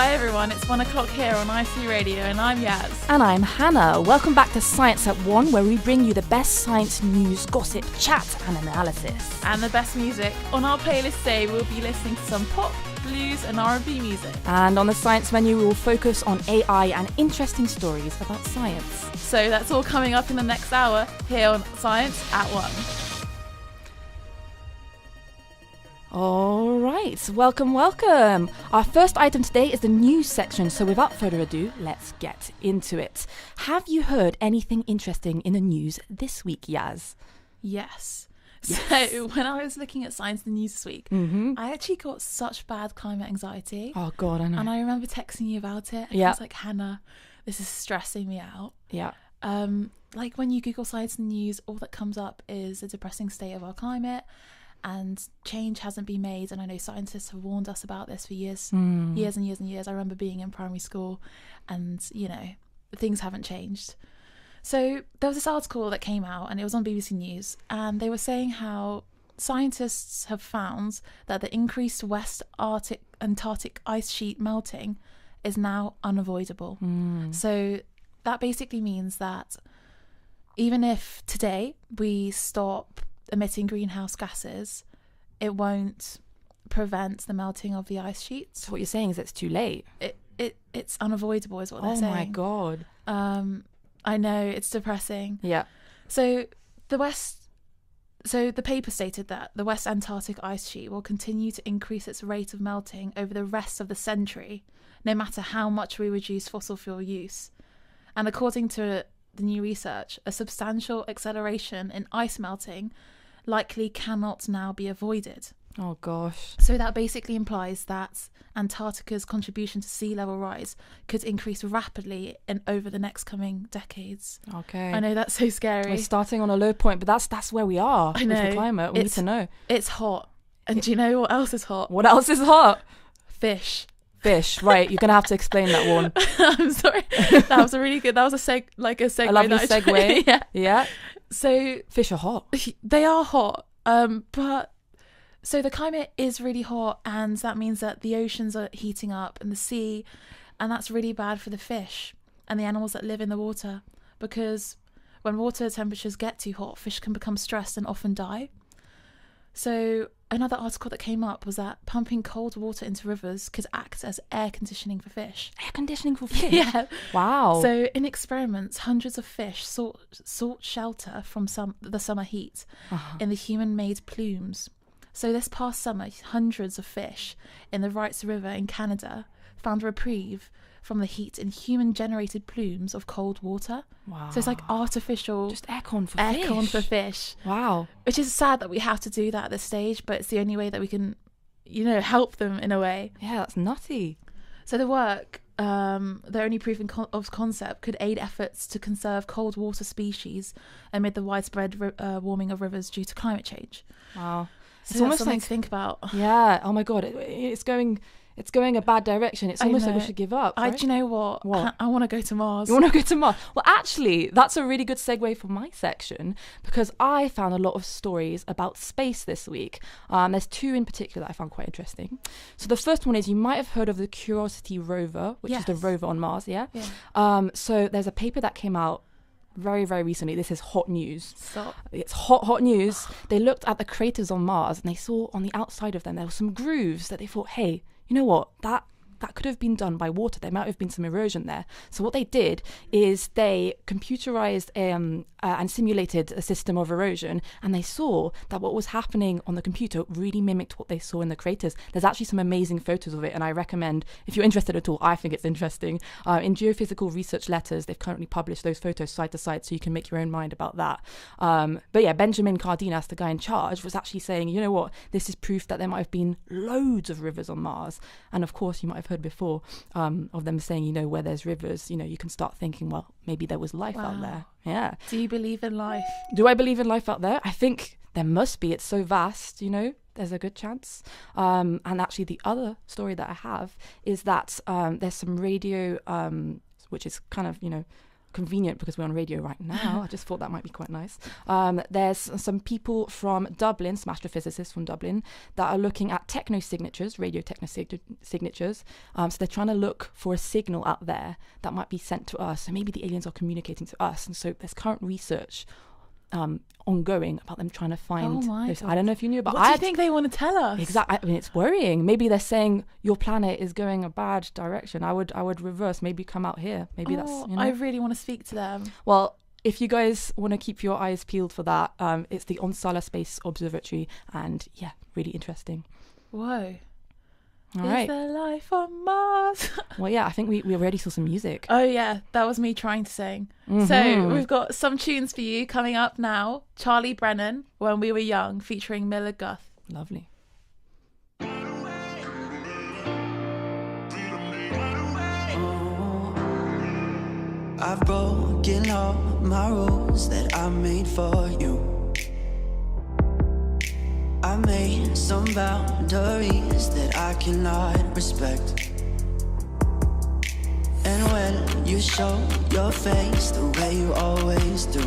Hi everyone, it's 1 o'clock here on IC Radio and I'm Yaz. And I'm Hannah. Welcome back to Science at 1, where we bring you the best science news, gossip, chat and analysis. And the best music. On our playlist today we'll be listening to some pop, blues and R&B music. And on the science menu we will focus on AI and interesting stories about science. So that's all coming up in the next hour here on Science at 1. All right, welcome. Our first item today is the news section, so without further ado, let's get into it. Have you heard anything interesting in the news this week, Yaz? Yes. So when I was looking at Science in the News this week, I actually got such bad climate anxiety. Oh God, I know. And I remember texting you about it. And I was like, Hannah, this is stressing me out. Yeah. Like when you Google Science in the News, all that comes up is a depressing state of our climate. And change hasn't been made, and I know scientists have warned us about this for years and years and years. I remember being in primary school and, you know, things haven't changed. So there was this article that came out and it was on BBC News, and they were saying how scientists have found that the increased West Antarctic ice sheet melting is now unavoidable. So that basically means that even if today we stop emitting greenhouse gases, it won't prevent the melting of the ice sheets. So what you're saying is it's too late. It's unavoidable is what they're saying. Oh my God. I know, it's depressing. Yeah. So the paper stated that the West Antarctic ice sheet will continue to increase its rate of melting over the rest of the century, no matter how much we reduce fossil fuel use. And according to the new research, a substantial acceleration in ice melting likely cannot now be avoided. Oh gosh. So that basically implies that Antarctica's contribution to sea level rise could increase rapidly over the next coming decades. Okay. I know that's so scary. We're starting on a low point, but that's where we are with the climate. We need to know. It's hot. And do you know what else is hot? What else is hot? Fish. Right, you're gonna have to explain that one. I'm sorry. That was a really good. That was a segue. A lovely segue. Yeah. So fish are hot. They are hot. But so the climate is really hot, and that means that the oceans are heating up and the sea, and that's really bad for the fish and the animals that live in the water, because when water temperatures get too hot, fish can become stressed and often die. So another article that came up was that pumping cold water into rivers could act as air conditioning for fish. Air conditioning for fish? Yeah. Wow. So in experiments, hundreds of fish sought shelter from the summer heat in the human-made plumes. So this past summer, hundreds of fish in the Wrights River in Canada found reprieve from the heat in human-generated plumes of cold water. Wow. So it's like artificial... Just aircon for fish. Wow. Which is sad that we have to do that at this stage, but it's the only way that we can, help them in a way. Yeah, that's nutty. So the work, the only proof of concept, could aid efforts to conserve cold water species amid the widespread warming of rivers due to climate change. Wow. So it's almost something to think about. Yeah. Oh my God. It's going a bad direction. It's almost like we should give up. Right? Do you know what? I want to go to Mars. You want to go to Mars? Well, actually, that's a really good segue for my section, because I found a lot of stories about space this week. There's two in particular that I found quite interesting. So the first one is, you might have heard of the Curiosity rover, which is the rover on Mars, yeah? So there's a paper that came out very, very recently. This is hot news. Stop. It's hot news. They looked at the craters on Mars and they saw on the outside of them there were some grooves that they thought, hey, you know what, that could have been done by water. There might have been some erosion there. So what they did is they computerized and simulated a system of erosion, and they saw that what was happening on the computer really mimicked what they saw in the craters. There's actually some amazing photos of it, and I recommend, if you're interested at all, I think it's interesting. In Geophysical Research Letters, they've currently published those photos side to side, so you can make your own mind about that. But yeah, Benjamin Cardenas, the guy in charge, was actually saying, you know what, this is proof that there might have been loads of rivers on Mars. And of course, you might have heard before of them saying, where there's rivers, you can start thinking, well, maybe there was life out there. Yeah. Do you believe in life? Do I believe in life out there? I think there must be. It's so vast, there's a good chance. And actually the other story that I have is that there's some radio, which is kind of, convenient because we're on radio right now. I just thought that might be quite nice. There's some people from Dublin, some astrophysicists from Dublin, that are looking at techno signatures, radio techno signatures. So they're trying to look for a signal out there that might be sent to us. So maybe the aliens are communicating to us. And so there's current research ongoing about them trying to find those. I don't know if you knew, but what do you think they want to tell us? Exactly. I mean, it's worrying. Maybe they're saying your planet is going a bad direction. I would reverse. Maybe come out here. Maybe that's. You know? I really want to speak to them. Well, if you guys want to keep your eyes peeled for that, it's the Onsala Space Observatory, and yeah, really interesting. Whoa. All right. Is there life on Mars? Well, yeah, I think we already saw some music. Oh, yeah. That was me trying to sing. Mm-hmm. So we've got some tunes for you coming up now. Charlie Brennan, When We Were Young, featuring Miller Guth. Lovely. I've broken all my rules that I made for you. I made some boundaries that I cannot respect. And when you show your face the way you always do,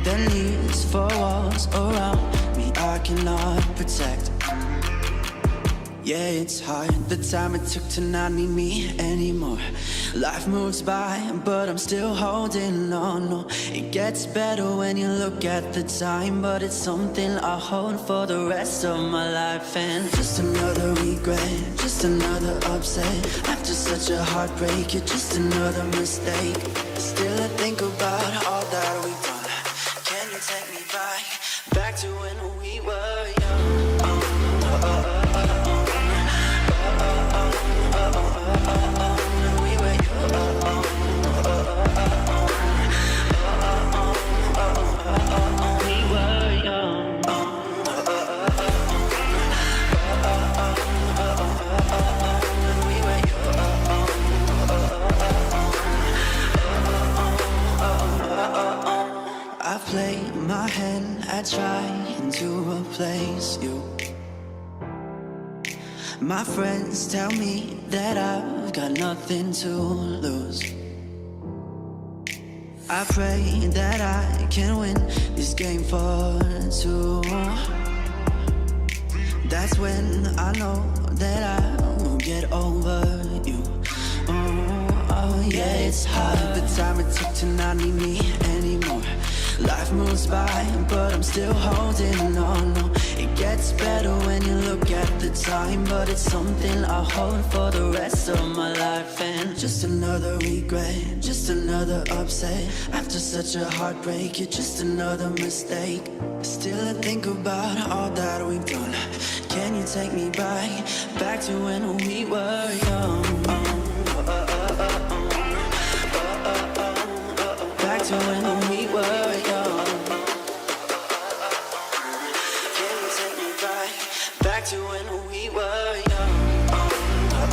then these four walls around me I cannot protect. Yeah, it's hard, the time it took to not need me anymore. Life moves by, but I'm still holding on. No, it gets better when you look at the time, but it's something I hold for the rest of my life. And just another regret, just another upset. After such a heartbreak, it's just another mistake. Still I think about all that we've done. Can you take me back to when we were young? I play my hand at trying to replace you. My friends tell me that I've got nothing to lose. I pray that I can win this game for two. That's when I know that I will get over you. Oh yeah, it's hard, the time it took to not need me anymore. Life moves by, but I'm still holding on. No, it gets better when you look at the time, but it's something I hold for the rest of my life. And just another regret, just another upset. After such a heartbreak, it's just another mistake. Still I think about all that we've done. Can you take me back to when we were young? Back to when we were young. Can you take me back to when we were young? We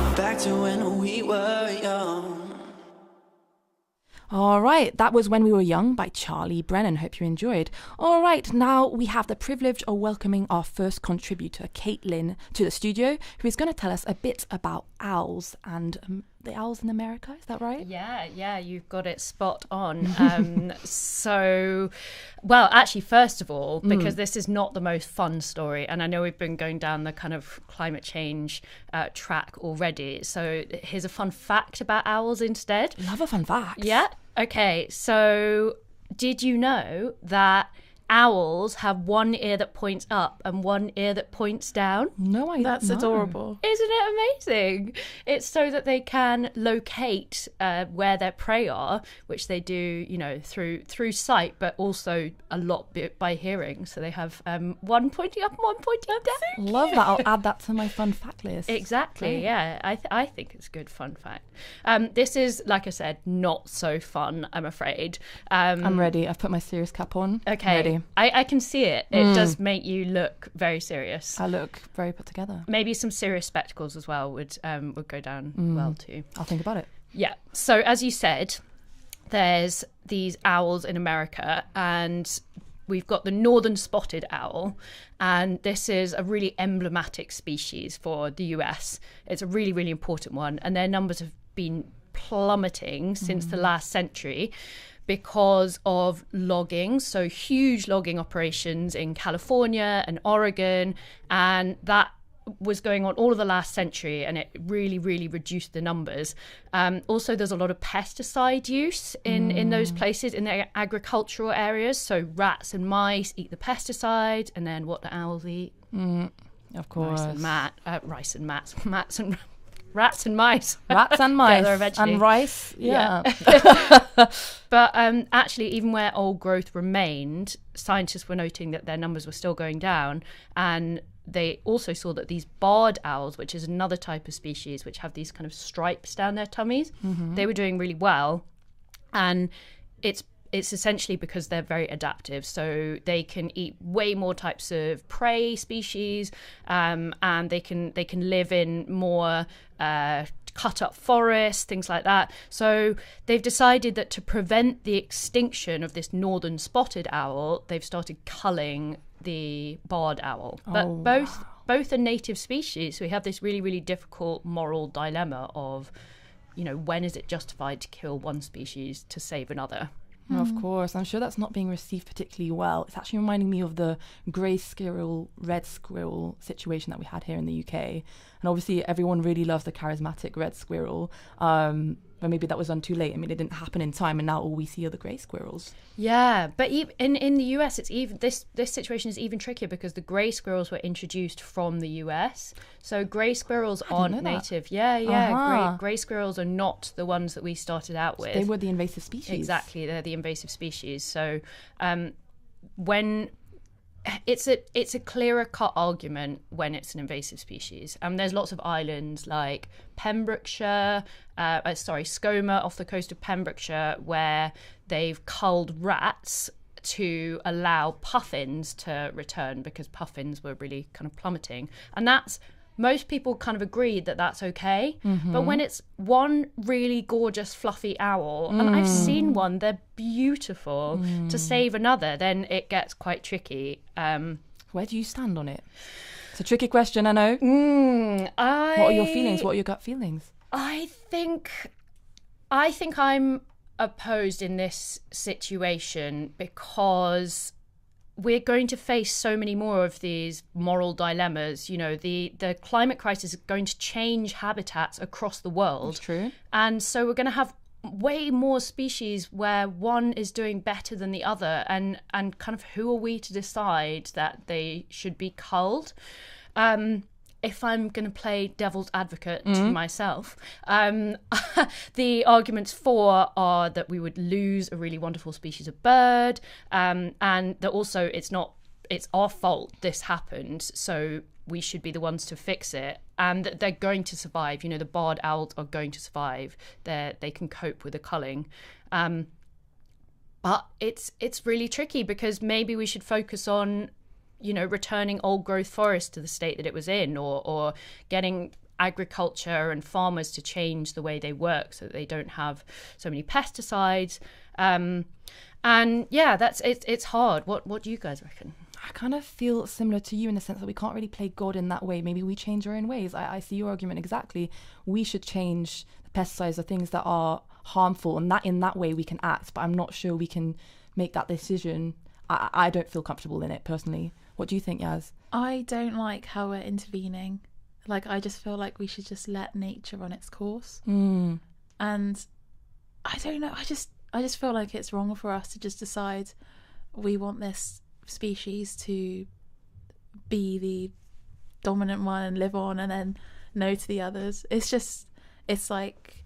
were back to when we were young. All right, that was When We Were Young by Charlie Brennan. Hope you enjoyed. All right, now we have the privilege of welcoming our first contributor, Caitlin, to the studio, who is going to tell us a bit about owls and the owls in America. Is that right? Yeah, you've got it spot on. So, well, actually, first of all, because this is not the most fun story, and I know we've been going down the kind of climate change track already, so here's a fun fact about owls instead. Love a fun fact. Yeah. Okay, so did you know that owls have one ear that points up and one ear that points down? No, I That's no. adorable. Isn't it amazing? It's so that they can locate where their prey are, which they do, through sight, but also a lot by hearing. So they have one pointing up and one pointing down. Love that. I'll add that to my fun fact list. Exactly. Great. Yeah. I think it's a good fun fact. This is, like I said, not so fun, I'm afraid. I'm ready. I've put my serious cap on. Okay. Ready. I can see it. It does make you look very serious. I look very put together. Maybe some serious spectacles as well would go down well too. I'll think about it. Yeah. So as you said, there's these owls in America, and we've got the northern spotted owl, and this is a really emblematic species for the US. It's a really, really important one, and their numbers have been plummeting since the last century because of logging. So huge logging operations in California and Oregon, and that was going on all of the last century, and it really, really reduced the numbers. Also, there's a lot of pesticide use in those places, in the agricultural areas. So rats and mice eat the pesticide, and then what do owls eat? Of course. Rats and mice. Rats and mice. Eventually. And rice. Yeah. But actually, even where old growth remained, scientists were noting that their numbers were still going down, and they also saw that these barred owls, which is another type of species which have these kind of stripes down their tummies, they were doing really well. And it's essentially because they're very adaptive, so they can eat way more types of prey species, and they can live in more cut up forests, things like that. So they've decided that to prevent the extinction of this northern spotted owl, they've started culling the barred owl. But both are native species, so we have this really, really difficult moral dilemma of, when is it justified to kill one species to save another? Of course. I'm sure that's not being received particularly well. It's actually reminding me of the grey squirrel, red squirrel situation that we had here in the UK. And obviously everyone really loves the charismatic red squirrel. But maybe that was done too late. I mean, it didn't happen in time, and now all we see are the grey squirrels. Yeah, but in the US, it's even this situation is even trickier because the grey squirrels were introduced from the US. So grey squirrels aren't native. Yeah. Grey squirrels are not the ones that we started out with. They were the invasive species. Exactly, they're the invasive species. So when it's a clearer cut argument when it's an invasive species. There's lots of islands like Pembrokeshire, Skomer off the coast of Pembrokeshire, where they've culled rats to allow puffins to return because puffins were really kind of plummeting. And most people kind of agreed that that's okay. But when it's one really gorgeous fluffy owl, and I've seen one, they're beautiful, to save another, then it gets quite tricky. Where do you stand on it? It's a tricky question, I know. What are your feelings? What are your gut feelings? I think I'm opposed in this situation because we're going to face so many more of these moral dilemmas. The climate crisis is going to change habitats across the world. That's true. And so we're going to have way more species where one is doing better than the other. And kind of who are we to decide that they should be culled? If I'm going to play devil's advocate to myself, the arguments for are that we would lose a really wonderful species of bird, and that also it's our fault this happened, so we should be the ones to fix it, and that they're going to survive. The barred owls are going to survive. They can cope with the culling. But it's really tricky because maybe we should focus on returning old growth forest to the state that it was in, or getting agriculture and farmers to change the way they work so that they don't have so many pesticides. And yeah, it's hard. What do you guys reckon? I kind of feel similar to you in the sense that we can't really play God in that way. Maybe we change our own ways. I see your argument exactly. We should change the pesticides, the things that are harmful, and that in that way we can act. But I'm not sure we can make that decision. I don't feel comfortable in it personally. What do you think, Yaz? I don't like how we're intervening. I just feel like we should just let nature run its course. And I don't know. I just feel like it's wrong for us to just decide we want this species to be the dominant one and live on, and then no to the others. It's like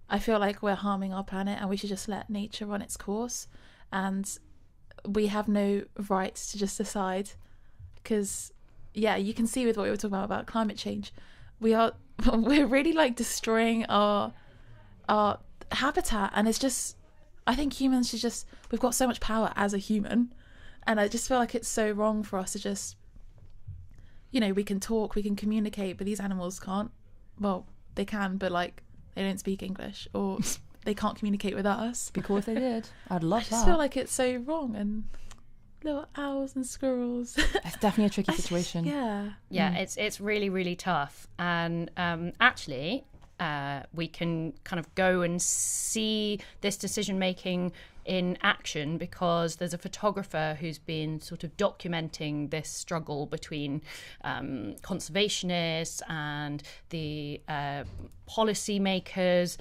I feel like we're harming our planet, and we should just let nature run its course. And we have no right to just decide, because you can see with what we were talking about climate change, we're really destroying our habitat, and it's just, I think humans should we've got so much power as a human And I just feel like it's so wrong for us to just, you know, we can talk, we can communicate, but these animals can't. Well, they can, but like they don't speak English, or they can't communicate with us. Because if they did, I'd love I just that. feel like it's so wrong. And little owls and squirrels. It's definitely a tricky situation. Yeah, it's really, really tough. And actually, we can kind of go and see this decision making in action, because there's a photographer who's been sort of documenting this struggle between conservationists and the policy makers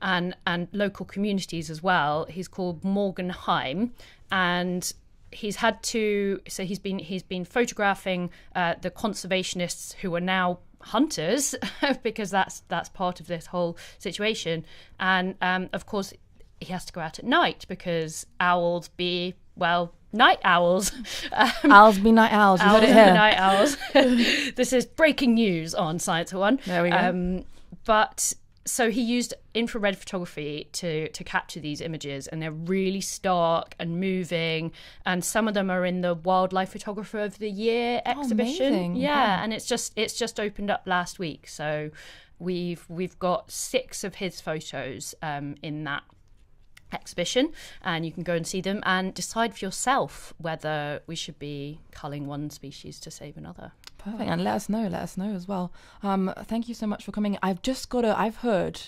and local communities as well. He's called Morgan Heim, and he's been photographing the conservationists who are now hunters because that's part of this whole situation. And of course he has to go out at night because owls be night owls. Owls be night owls. You heard it here. Night owls. This is breaking news on Science at One. There we go. But so he used infrared photography to capture these images, and they're really stark and moving. And some of them are in the Wildlife Photographer of the Year exhibition. Amazing. Yeah, and it's just opened up last week. So we've got 6 of his photos in that exhibition, and you can go and see them and decide for yourself whether we should be culling one species to save another. Perfect. And let us know as well. Thank you so much for coming. I've heard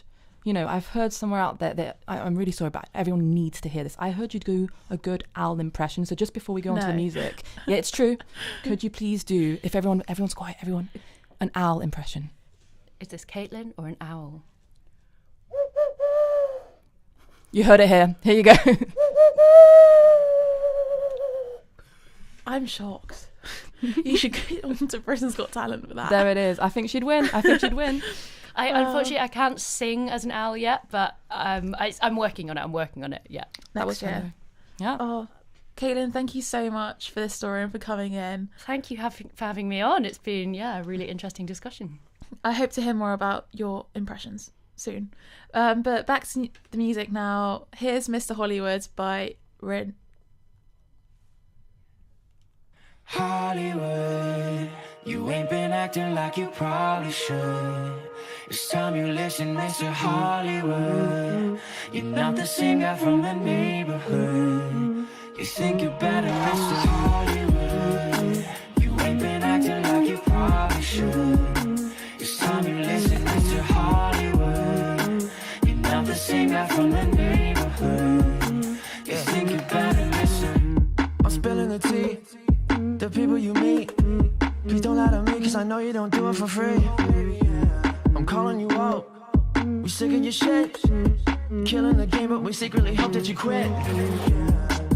somewhere out there that I'm really sorry, but everyone needs to hear this. I heard you do a good owl impression. So just before we go on to the music, yeah, it's true. Could you please do, if everyone's quiet, an owl impression? Is this Caitlin or an owl? You heard it here. Here you go. I'm shocked. You should go on to Britain's Got Talent for that. There it is. I think she'd win. Unfortunately, I can't sing as an owl yet, but I'm working on it. Yeah. Next year. Yeah. Oh, Caitlin, thank you so much for this story and for coming in. Thank you for having me on. It's been a really interesting discussion. I hope to hear more about your impressions soon. But back to the music now. Here's Mr. Hollywood by Rin. Hollywood, you ain't been acting like you probably should. It's time you listen, Mr. Hollywood. You're not the same guy from the neighborhood. You think you're better, Mr. Hollywood. You ain't been acting like you probably should. It's time you listen, Mr. Hollywood. You're not the same guy from the neighborhood. You think you're better, Mr. I'm spilling the tea. The people you meet, please don't lie to me, cause I know you don't do it for free. I'm calling you out, we sick of your shit. Killing the game, but we secretly hope that you quit.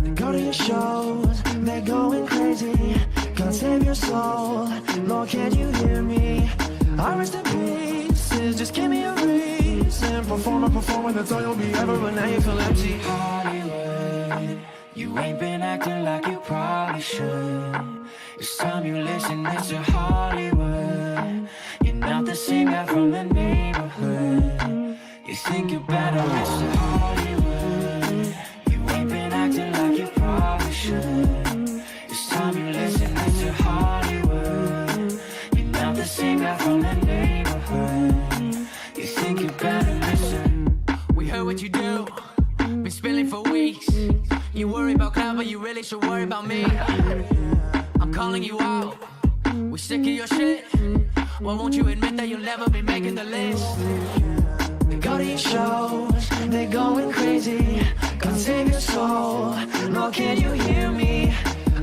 They go to your shows, they're going crazy. God save your soul, Lord, can you hear me? I rest in pieces, just give me a reason. Perform, that's all you'll be ever, but now you feel empty. Hollywood, you ain't been acting like you probably should. It's time you listen, Mr. Hollywood. You're not the same guy from the neighborhood. You think you're better, Mr. Hollywood. You ain't been acting like you probably should. It's time you listen, Mr. Hollywood. You're not the same guy from the neighborhood. You think you're better, Mr. We heard what you do, been spilling for weeks. You worry about cloud, but you really should worry about me. I'm calling you out, we sick of your shit. Why won't you admit that you'll never be making the list? They go to your shows, they're going crazy. God save your soul, Lord, can you hear me?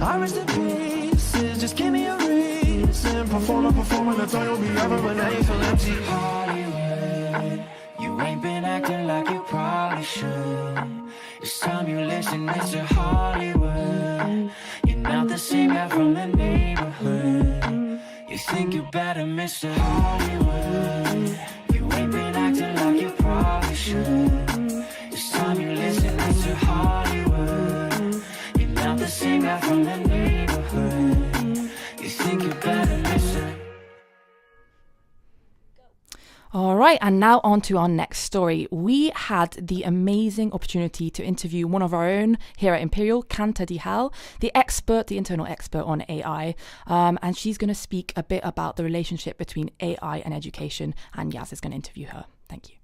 I rest in pieces, just give me a reason. Perform, that's all you'll be ever, but now you feel empty. Hollywood, you ain't been acting like you probably should. It's time you listen, Mr. Hollywood. You're not the same guy from the neighborhood. You think you're better, Mr. Hollywood. You ain't been acting like you probably should. It's time you listen, Mr. Hollywood. You're not the same guy from the neighborhood. You think you're better, Mr. All right, and now on to our next story. We had the amazing opportunity to interview one of our own here at Imperial, Kanta Dihal, the internal expert on AI, and she's going to speak a bit about the relationship between AI and education, and Yaz is going to interview her. Thank you.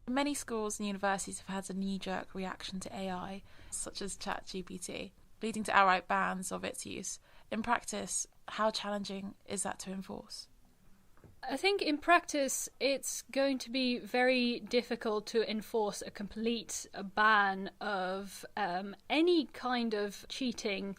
Many schools and universities have had a knee-jerk reaction to AI, such as ChatGPT, leading to outright bans of its use. In practice, how challenging is that to enforce? I think in practice it's going to be very difficult to enforce a complete ban of any kind of cheating.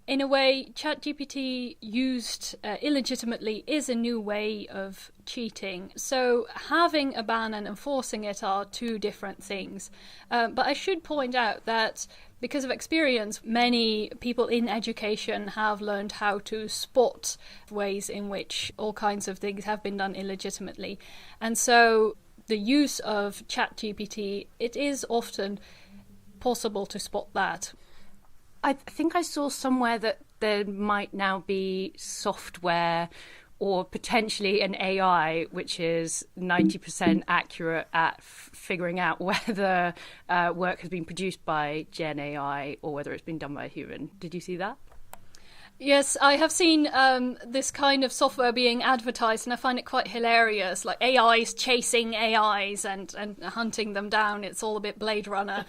In a way, ChatGPT used illegitimately is a new way of cheating. So having a ban and enforcing it are two different things. But I should point out that because of experience, many people in education have learned how to spot ways in which all kinds of things have been done illegitimately. And so the use of ChatGPT, it is often possible to spot that. I think I saw somewhere that there might now be software or potentially an AI which is 90% accurate at figuring out whether work has been produced by Gen AI or whether it's been done by a human. Did you see that? Yes, I have seen this kind of software being advertised, and I find it quite hilarious, like AIs chasing AIs and hunting them down. It's all a bit Blade Runner.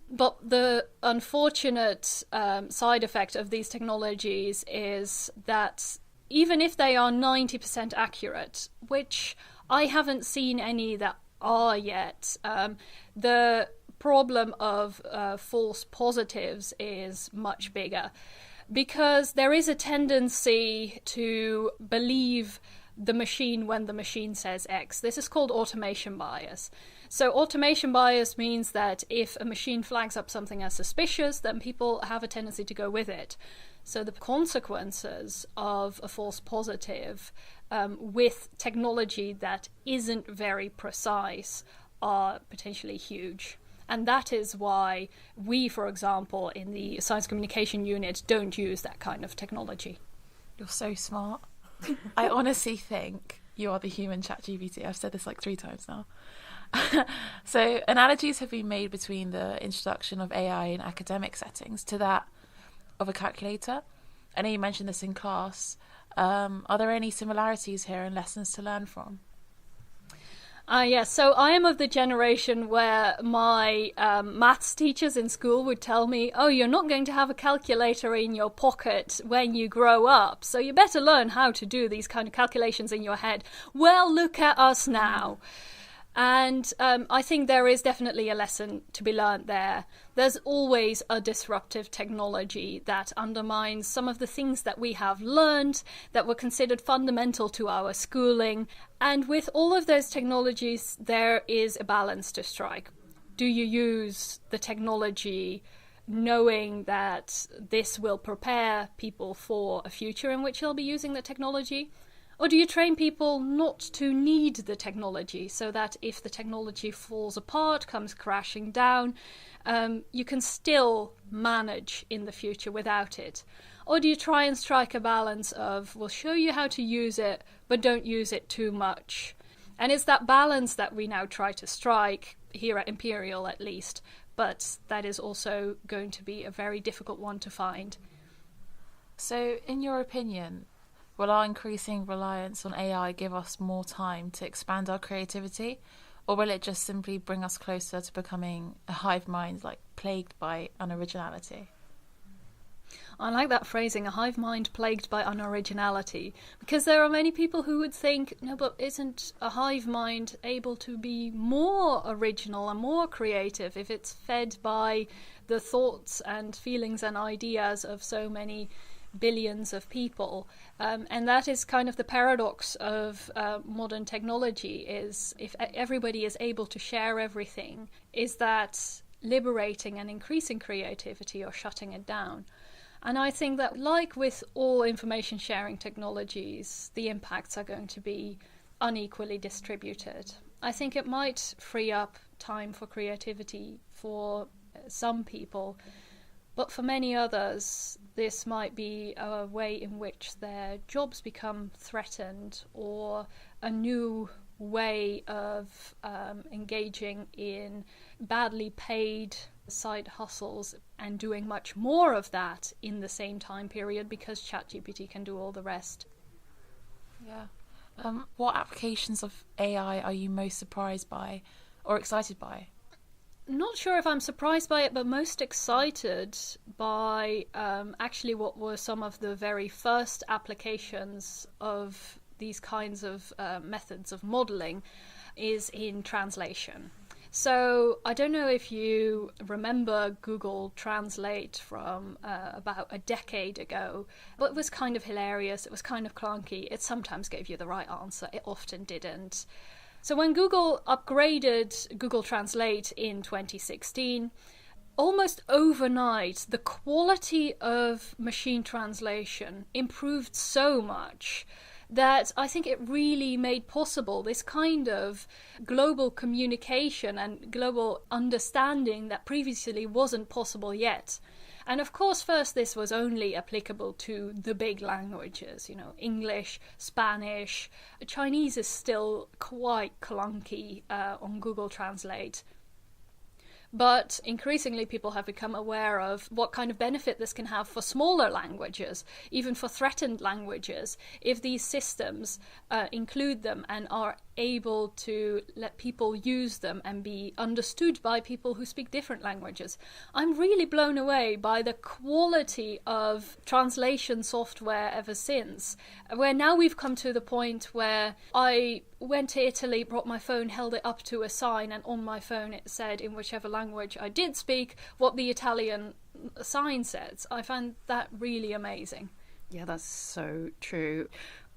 But the unfortunate side effect of these technologies is that even if they are 90% accurate, which I haven't seen any that are yet, the problem of false positives is much bigger, because there is a tendency to believe the machine when the machine says X. This is called automation bias. So automation bias means that if a machine flags up something as suspicious, then people have a tendency to go with it. So the consequences of a false positive with technology that isn't very precise are potentially huge. And that is why we, for example, in the science communication unit, don't use that kind of technology. You're so smart. I honestly think you are the human ChatGPT. I've said this like 3 times now. So analogies have been made between the introduction of AI in academic settings to that of a calculator. I know you mentioned this in class. Are there any similarities here and lessons to learn from? Yes, so I am of the generation where my maths teachers in school would tell me, oh, you're not going to have a calculator in your pocket when you grow up, so you better learn how to do these kind of calculations in your head. Well, look at us now. And I think there is definitely a lesson to be learned there. There's always a disruptive technology that undermines some of the things that we have learned, that were considered fundamental to our schooling. And with all of those technologies, there is a balance to strike. Do you use the technology knowing that this will prepare people for a future in which they'll be using the technology? Or do you train people not to need the technology so that if the technology falls apart, comes crashing down, you can still manage in the future without it? Or do you try and strike a balance of, we'll show you how to use it, but don't use it too much? And it's that balance that we now try to strike, here at Imperial at least, but that is also going to be a very difficult one to find. So, in your opinion, will our increasing reliance on AI give us more time to expand our creativity, or will it just simply bring us closer to becoming a hive mind, like plagued by unoriginality? I like that phrasing, a hive mind plagued by unoriginality, because there are many people who would think, no, but isn't a hive mind able to be more original and more creative if it's fed by the thoughts and feelings and ideas of so many billions of people? And that is kind of the paradox of modern technology, is if everybody is able to share everything, is that liberating and increasing creativity or shutting it down? And I think that, like with all information sharing technologies, the impacts are going to be unequally distributed. I think it might free up time for creativity for some people, but for many others, this might be a way in which their jobs become threatened, or a new way of engaging in badly paid side hustles and doing much more of that in the same time period, because ChatGPT can do all the rest. Yeah. What applications of AI are you most surprised by or excited by? Not sure if I'm surprised by it, but most excited by actually what were some of the very first applications of these kinds of methods of modelling is in translation. So I don't know if you remember Google Translate from about a decade ago, but it was kind of hilarious, it was kind of clunky, it sometimes gave you the right answer, it often didn't. So when Google upgraded Google Translate in 2016, almost overnight, the quality of machine translation improved so much that I think it really made possible this kind of global communication and global understanding that previously wasn't possible yet. And of course, first this was only applicable to the big languages, English, Spanish. Chinese is still quite clunky on Google Translate. But increasingly people have become aware of what kind of benefit this can have for smaller languages, even for threatened languages, if these systems include them and are able to let people use them and be understood by people who speak different languages. I'm really blown away by the quality of translation software ever since, where now we've come to the point where I went to Italy, brought my phone, held it up to a sign, and on my phone it said, in whichever language I did speak, what the Italian sign says. I find that really amazing. Yeah, that's so true.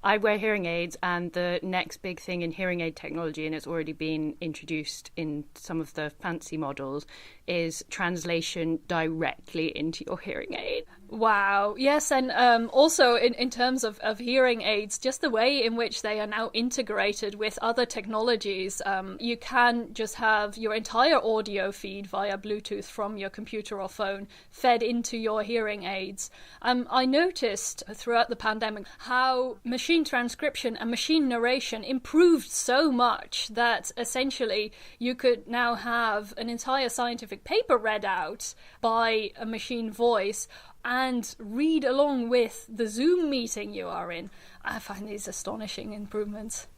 I wear hearing aids, and the next big thing in hearing aid technology, and it's already been introduced in some of the fancy models, is translation directly into your hearing aid. Wow. Yes, and also in terms of hearing aids, just the way in which they are now integrated with other technologies. You can just have your entire audio feed via Bluetooth from your computer or phone fed into your hearing aids. I noticed throughout the pandemic how machine transcription and machine narration improved so much that essentially you could now have an entire scientific paper read out by a machine voice and read along with the Zoom meeting you are in. I find these astonishing improvements.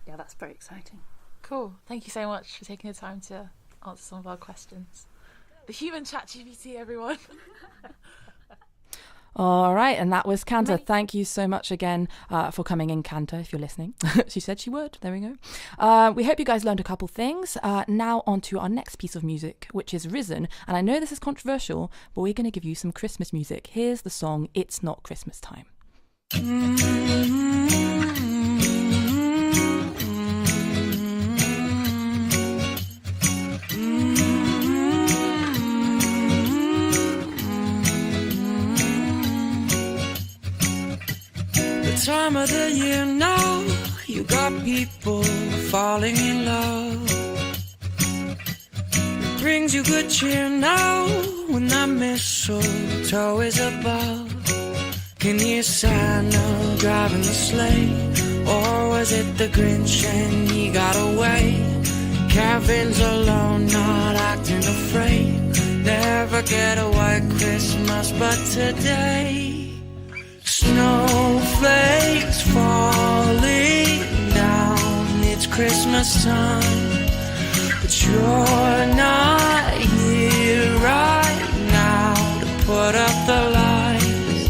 Yeah, that's very exciting. Cool. Thank you so much for taking the time to answer some of our questions. The human ChatGPT, everyone. All right, and that was Kanta. Thank you so much again for coming in, Kanta, if you're listening. She said she would. There we go. We hope you guys learned a couple things. Now on to our next piece of music, which is Risen. And I know this is controversial, but we're going to give you some Christmas music. Here's the song, It's Not Christmas Time. Time of the year now, you got people falling in love. It brings you good cheer now when the mistletoe is above. Can you hear Santa driving the sleigh? Or was it the Grinch and he got away? Caravans alone, not acting afraid. Never get a white Christmas, but today snowflakes falling down, it's Christmas time, but you're not here right now to put up the lights.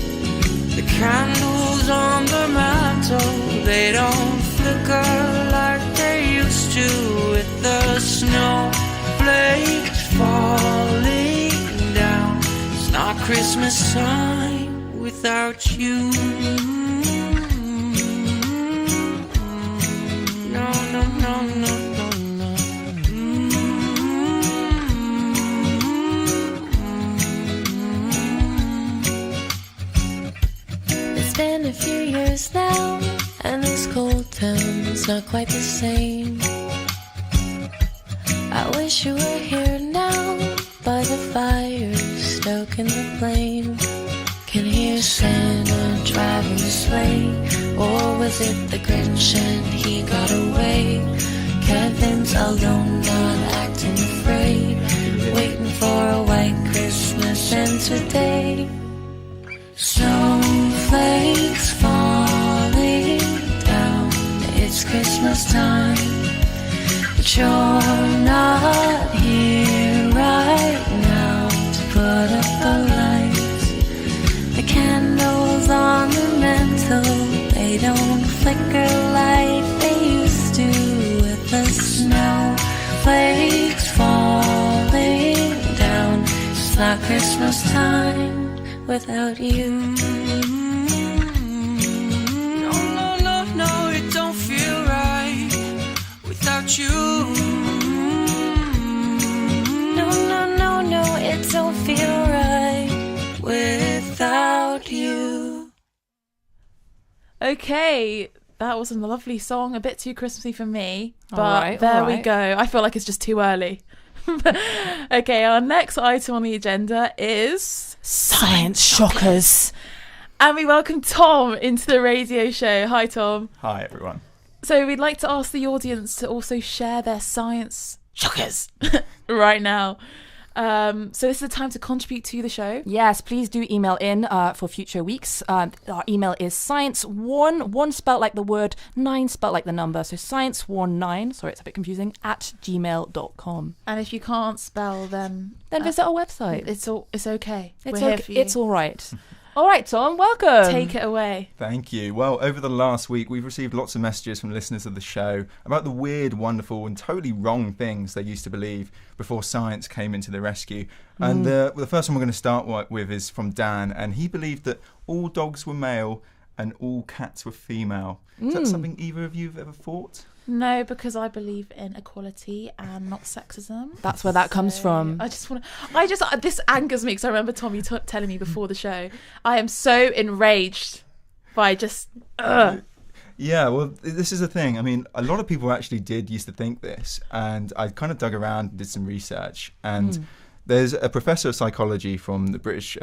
The candles on the mantle, they don't flicker like they used to, with the snowflakes falling down. It's not Christmas time without you. No, no, no, no, no, no. It's been a few years now, and this cold town's not quite the same. I wish you were here now, by the fire, stoking the flame. Can you hear Santa driving the sleigh? Or was it the Grinch and he got away? Kevin's alone, not acting afraid, waiting for a white Christmas, and today snowflakes falling down. It's Christmas time, but you're not here right now to put up the lights. The candles on the mantle, they don't flicker like they used to. With the snowflakes falling down, it's not Christmas time without you. No, no, no, no, it don't feel right without you. No, no, no, no, it don't feel right without you. Okay, that was a lovely song, a bit too Christmassy for me, but Alright, there we alright. go. I feel like it's just too early. Okay, our next item on the agenda is Science shockers. and we welcome Tom into the radio show. Hi, Tom. Hi, everyone. So we'd like to ask the audience to also share their science shockers right now. So this is the time to contribute to the show. Yes, please do email in for future weeks. Our email is science1 spelt like the word, 9 spelt like the number. So science19, sorry, it's a bit confusing, at gmail.com. And if you can't spell, then Then visit our website. it's okay. It's We're here okay. for you. It's all right. All right, Tom, welcome. Take it away. Thank you. Well, over the last week, we've received lots of messages from listeners of the show about the weird, wonderful, and totally wrong things they used to believe before science came into the rescue. And the first one we're going to start with is from Dan, and he believed that all dogs were male and all cats were female. Is that something either of you have ever thought? No, because I believe in equality and not sexism. That's where that comes from. This angers me because I remember Tommy telling me before the show. I am so enraged by just. Yeah, well, this is the thing. I mean, a lot of people actually used to think this, and I kind of dug around and did some research, and there's a professor of psychology from the British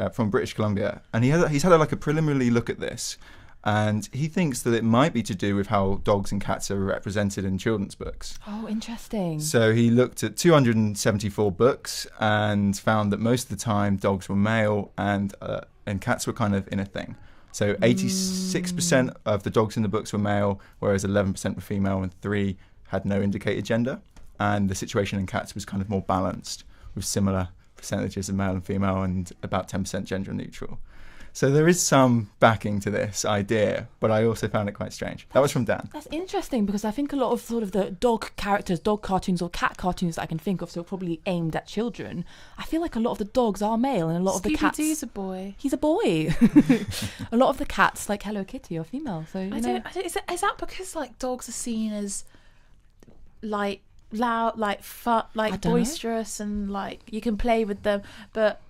Columbia, and he's had a preliminary look at this, and he thinks that it might be to do with how dogs and cats are represented in children's books. Oh, interesting. So he looked at 274 books and found that most of the time dogs were male and cats were kind of in a thing. So 86% of the dogs in the books were male, whereas 11% were female and 3 had no indicated gender. And the situation in cats was kind of more balanced with similar percentages of male and female and about 10% gender neutral. So there is some backing to this idea, but I also found it quite strange. That was from Dan. That's interesting because I think a lot of sort of the dog characters, dog cartoons or cat cartoons that I can think of, so probably aimed at children, I feel like a lot of the dogs are male and a lot of the cats... Scooby-Doo's a boy. He's a boy. A lot of the cats, like Hello Kitty, are female. So I don't, is that because like dogs are seen as like loud, like fun, like boisterous, and like you can play with them, but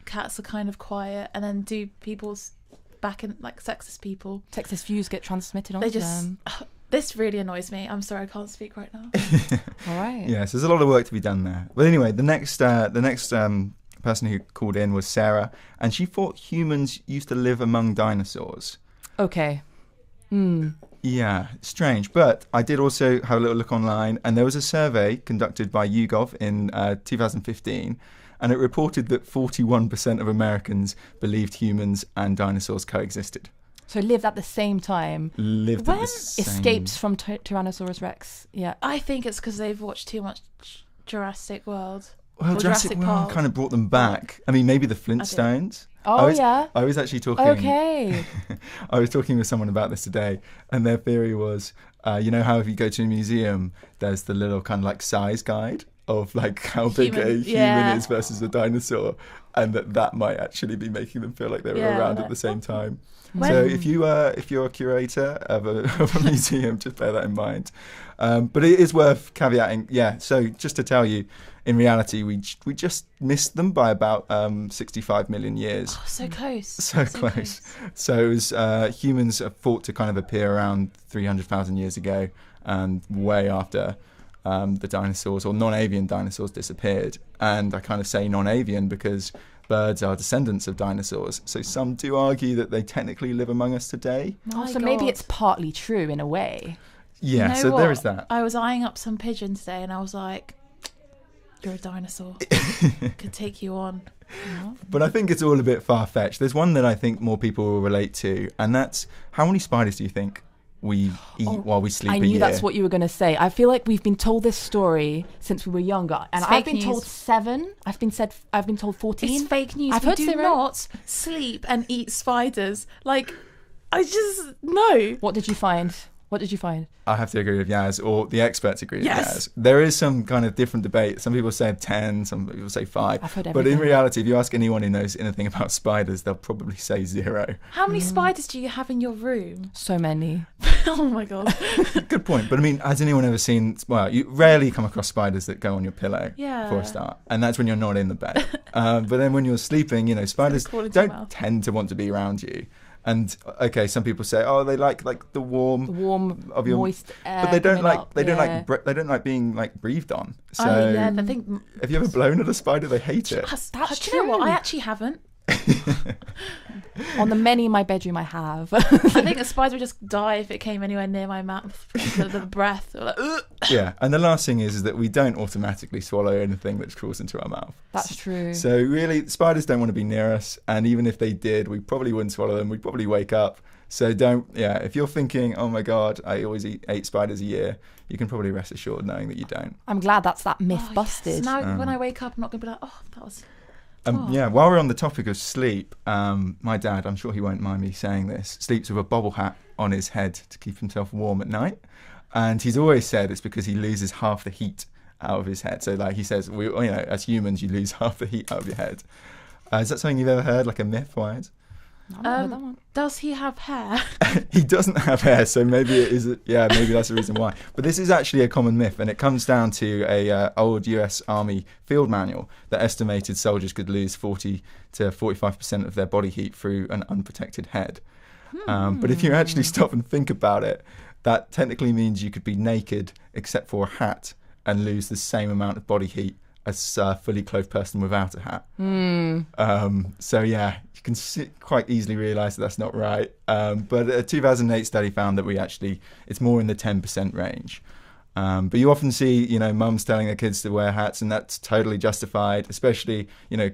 cats are kind of quiet, and then do people's back in like sexist people. Sexist views get transmitted onto them. This really annoys me. I'm sorry, I can't speak right now. All right. Yes, there's a lot of work to be done there. But anyway, the next person who called in was Sarah, and she thought humans used to live among dinosaurs. Okay. Yeah, strange. But I did also have a little look online, and there was a survey conducted by YouGov in 2015, and it reported that 41% of Americans believed humans and dinosaurs coexisted. So lived at the same time. Escapes from Tyrannosaurus Rex. Yeah. I think it's because they've watched too much Jurassic World. Well, Jurassic World kind of brought them back. I mean, maybe the Flintstones. Yeah. I was actually talking. Okay. I was talking with someone about this today, and their theory was, you know how if you go to a museum, there's the little kind of like size guide of like how big a human is versus a dinosaur, and that might actually be making them feel like they were around at the same time. So if you're a curator of a museum, just bear that in mind. But it is worth caveating. Yeah. So just to tell you, in reality, we just missed them by about 65 million years. Oh, so close. So close. So it was, humans are thought to kind of appear around 300,000 years ago, and way after the dinosaurs or non-avian dinosaurs disappeared. And I kind of say non-avian because birds are descendants of dinosaurs. So some do argue that they technically live among us today. So maybe it's partly true in a way. Yeah, You know so what? there is that. I was eyeing up some pigeons today and I was like, you're a dinosaur. Could take you on. But I think it's all a bit far-fetched. There's one that I think more people will relate to, and that's how many spiders do you think we eat while we sleep I a knew year? that's what you were going to say. I feel like we've been told this story since we were younger, and It's I've fake been told news. 7. I've been told 14. It's fake news. I've we heard do 0. not sleep and eat spiders. Like, I just, no. What did you find? I have to agree with Yaz, or the experts agree with Yes. Yaz. There is some kind of different debate. Some people say 10, some people say 5. I've heard But in everything. reality, if you ask anyone who knows anything about spiders, they'll probably say 0. How many spiders do you have in your room? So many. Oh my God. Good point. But I mean, has anyone ever seen, well, you rarely come across spiders that go on your pillow Yeah. for a start. And that's when you're not in the bed. But then when you're sleeping, spiders crawl into your don't mouth. tend to want to be around you. And okay, some people say, oh, they like the warm, Warm, your- moist air. but they don't coming like up. they don't Yeah. like they don't like being like breathed on. So Oh, yeah, I think. have you ever blown at a spider? They hate it. That's Do you know what? true. I actually haven't. On the many in my bedroom I have. I think a spider would just die if it came anywhere near my mouth. The breath. Like, ugh. Yeah, and the last thing is that we don't automatically swallow anything that crawls into our mouth. That's true. So really, spiders don't want to be near us, and even if they did, we probably wouldn't swallow them. We'd probably wake up. So if you're thinking, oh my God, I always eat 8 spiders a year, you can probably rest assured knowing that you don't. I'm glad that's that myth Oh, busted. Yes. Now, when I wake up, I'm not going to be like, oh, that was. Yeah, while we're on the topic of sleep, my dad, I'm sure he won't mind me saying this, sleeps with a bobble hat on his head to keep himself warm at night. And he's always said it's because he loses half the heat out of his head. So like he says, as humans, you lose half the heat out of your head. Is that something you've ever heard, like a myth-wise? I've not heard that one. Does he have hair? He doesn't have hair, so maybe it is. Maybe that's the reason why. But this is actually a common myth, and it comes down to a old U.S. Army field manual that estimated soldiers could lose 40 to 45% of their body heat through an unprotected head. But if you actually stop and think about it, that technically means you could be naked except for a hat and lose the same amount of body heat as a fully clothed person without a hat. So yeah, you can quite easily realise that that's not right. But a 2008 study found that it's more in the 10% range. But you often see, mums telling their kids to wear hats, and that's totally justified, especially,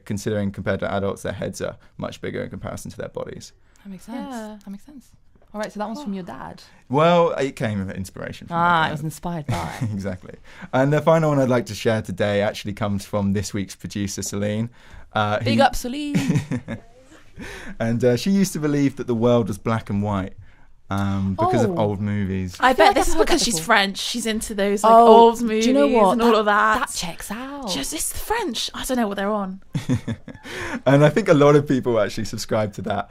considering compared to adults, their heads are much bigger in comparison to their bodies. That makes sense. Yeah. That makes sense. All right, so that one's from your dad. Well, it came of inspiration from my Ah, dad. it was inspired by. Exactly. And the final one I'd like to share today actually comes from this week's producer, Celine. Big up, Celine. And she used to believe that the world was black and white because of Oh. old movies. I feel bet like this I've is heard that because she's before. French. She's into those Oh, old movies do you know what? and all of that. That checks out. It's the French. I don't know what they're on. And I think a lot of people actually subscribe to that.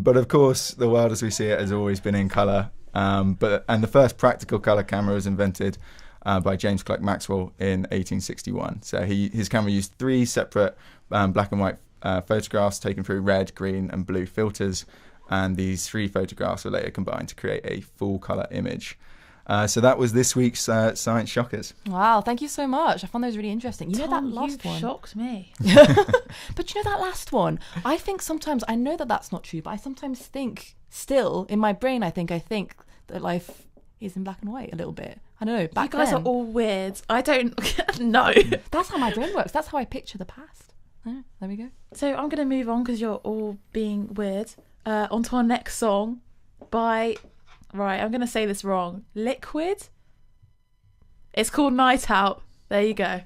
But of course, the world as we see it has always been in colour. And the first practical colour camera was invented by James Clerk Maxwell in 1861. So his camera used 3 separate black and white photographs taken through red, green and blue filters. And these 3 photographs were later combined to create a full colour image. So that was this week's Science Shockers. Wow, thank you so much. I found those really interesting. You know that Tom, last you've one? shocked me. But you know that last one? I think sometimes, I know that that's not true, but I sometimes think, still, in my brain, I think that life is in black and white a little bit. I don't know, back You guys then. are all weird. I don't know. That's how my brain works. That's how I picture the past. Yeah, there we go. So I'm going to move on because you're all being weird. On to our next song by, right, I'm going to say this wrong, Liquid. It's called Night Out. There you go.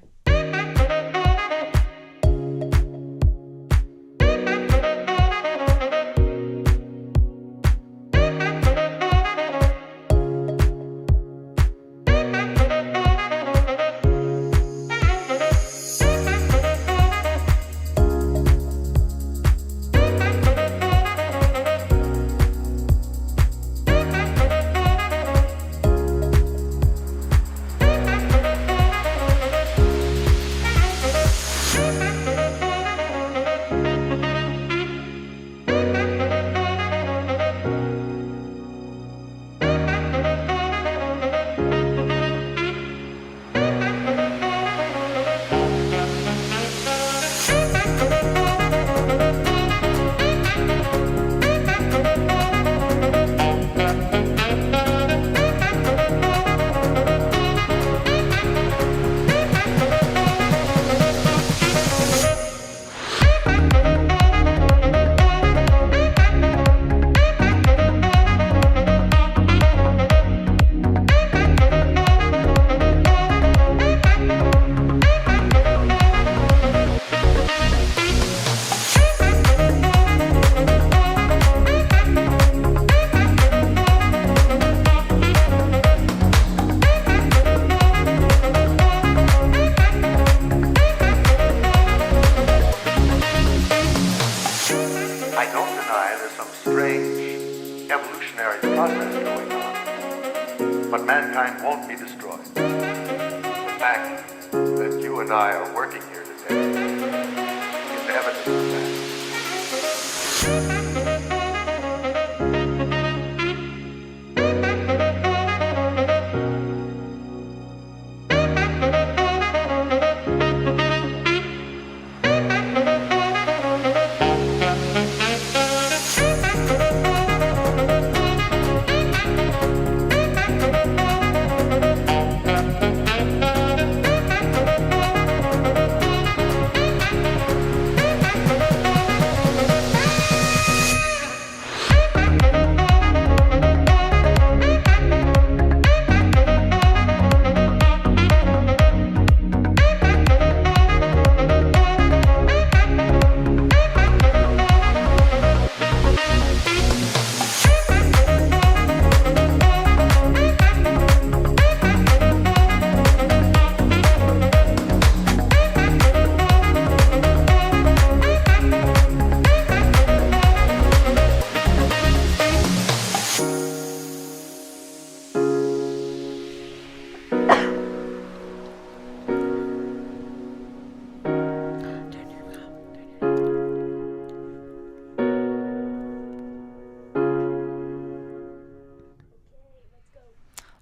process going on. But mankind won't be destroyed. The fact that you and I are working here today is evidence of that.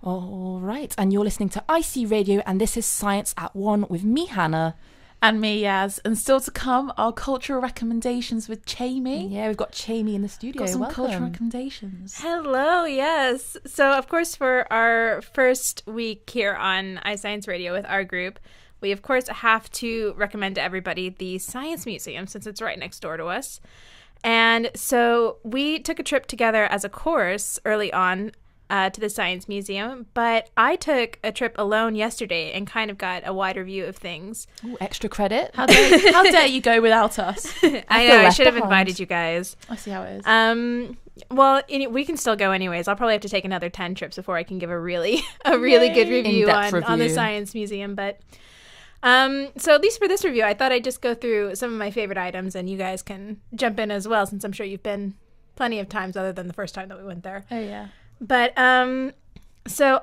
All right, and you're listening to IC Radio, and this is Science at One with me, Hannah. And me, Yaz. And still to come, our cultural recommendations with Chamie. Yeah, we've got Chamie in the studio. Got some Welcome. cultural recommendations. Hello, yes. So, of course, for our first week here on iScience Radio with our group, we, of course, have to recommend to everybody the Science Museum, since it's right next door to us. And so we took a trip together as a course early on to the Science Museum, but I took a trip alone yesterday and kind of got a wider view of things. Ooh, extra credit. How dare you go without us? I know, I should have invited you guys. I see how it is. Well, we can still go anyways. I'll probably have to take another 10 trips before I can give a really good review on the Science Museum. But so at least for this review, I thought I'd just go through some of my favorite items, and you guys can jump in as well, since I'm sure you've been plenty of times other than the first time that we went there. Oh yeah. But so